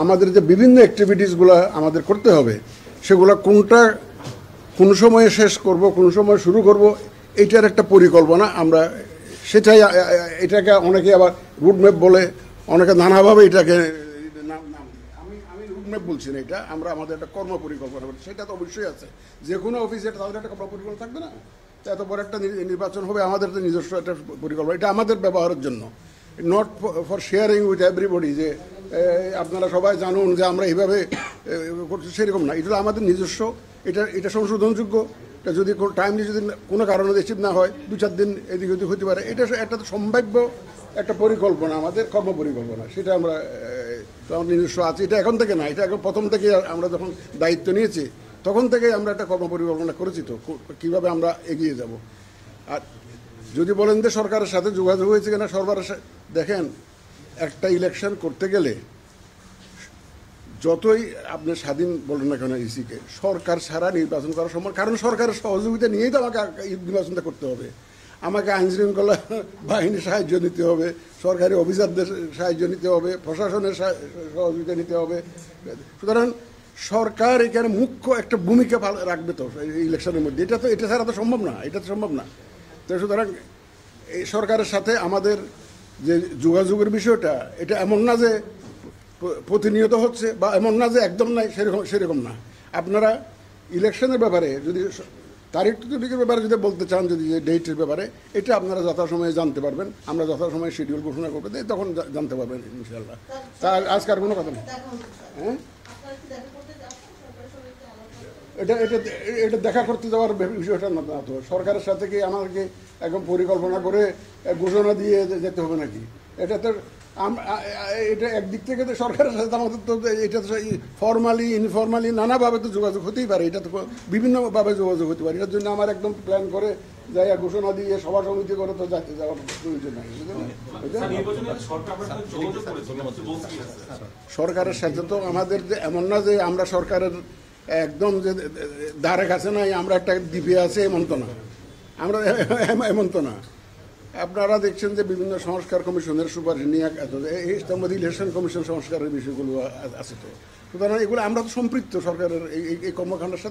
আমাদের যে বিভিন্ন অ্যাক্টিভিটিসগুলো আমাদের করতে হবে সেগুলো কোনটা কোন সময়ে শেষ করব, কোন সময় শুরু করব, এইটার একটা পরিকল্পনা আমরা সেটাই এটাকে অনেকে আবার রুটম্যাপ বলে, অনেকে নানাভাবে এটাকে আমি রুটম্যাপ বলছি না, এটা আমরা আমাদের একটা কর্ম পরিকল্পনা করছি, সেটা তো অবশ্যই আছে। যে কোনো অফিসে তাদের একটা কর্ম পরিকল্পনা থাকবে না, এত বড় একটা নির্বাচন হবে, আমাদের তো নিজস্ব একটা পরিকল্পনা, এটা আমাদের ব্যবহারের জন্য, not for sharing with everybody, যে আপনারা সবাই জানুন যে আমরা এইভাবে করছি, সেরকম না। এটা আমাদের নিজস্ব, এটা সংশোধনযোগ্য। এটা যদি টাইমলি যদি কোনো কারণে রিসিভ না হয়, 2-4 দিন এদিক ওদিক হতে পারে, এটা একটা সম্ভাব্য একটা পরিকল্পনা, আমাদের কর্ম পরিকল্পনা, সেটা আমরা নিজস্ব আছে। এটা এখন থেকে না, এটা এখন প্রথম থেকে আমরা যখন দায়িত্ব নিয়েছি তখন থেকে আমরা একটা কর্ম পরিকল্পনা করেছি, তো কীভাবে আমরা এগিয়ে যাব। আর যদি বলেন যে সরকারের সাথে যোগাযোগ হয়েছে কিনা, সরকারের দেখেন, একটা ইলেকশন করতে গেলে যতই আপনি স্বাধীন বলেন না কেন ইসিকে, সরকার ছাড়া নির্বাচন করা সম্ভব, কারণ সরকারের সহযোগিতা নিয়েই তো আমাকে নির্বাচনটা করতে হবে। আমাকে আইনশৃঙ্খলা বাহিনীর সাহায্য নিতে হবে, সরকারি অফিসারদের সাহায্য নিতে হবে, প্রশাসনের সহযোগিতা নিতে হবে। সুতরাং সরকার এখানে মুখ্য একটা ভূমিকা রাখবে তো ইলেকশনের মধ্যে, এটা ছাড়া তো সম্ভব না, এটা তো সম্ভব না। তো সুতরাং এই সরকারের সাথে আমাদের যে যোগাযোগের বিষয়টা, এটা এমন না যে প্রতিনিয়ত হচ্ছে, বা এমন না যে একদম নাই, সেরকম না। আপনারা ইলেকশনের ব্যাপারে যদি তারিখের ব্যাপারে যদি বলতে চান, যদি ডেটের ব্যাপারে, এটা আপনারা যথাসময়ে জানতে পারবেন, আমরা যথাসময়ে শিডিউল ঘোষণা করবো, তখন জানতে পারবেন ইনশাল্লাহ। তা আজকাল কোনো কথা নেই। হ্যাঁ, এটা দেখা করতে যাওয়ার বিষয়টা না তো, সরকারের সাথে কি আমাদেরকে একদম পরিকল্পনা করে ঘোষণা দিয়ে যেতে হবে নাকি? এটা তো এটা একদিক থেকে তো সরকারের সাথে আমাদের তো এটা তো ফর্মালি ইনফর্মালি নানাভাবে তো যোগাযোগ হতেই পারে, এটা তো বিভিন্নভাবে যোগাযোগ হতে পারে। এটার জন্য আমার একদম প্ল্যান করে যাই ঘোষণা দিয়ে সভা সমিতি করে তো যাওয়ার প্রয়োজন নাই। সরকারের সাথে তো আমাদের যে এমন না যে আমরা সরকারের একদম যে ধারে কাছে নাই, আমরা একটা দ্বীপে আছে, এমন তো না, আমরা এমন তো না। আপনারা দেখছেন যে বিভিন্ন সংস্কার কমিশনের সুপারিশ নিয়ে তার মধ্যে ইলেকশন কমিশন সংস্কারের বিষয়গুলো আছে, তো সুতরাং এগুলো আমরা তো সম্পৃক্ত সরকারের এই কর্মকাণ্ডের সাথে।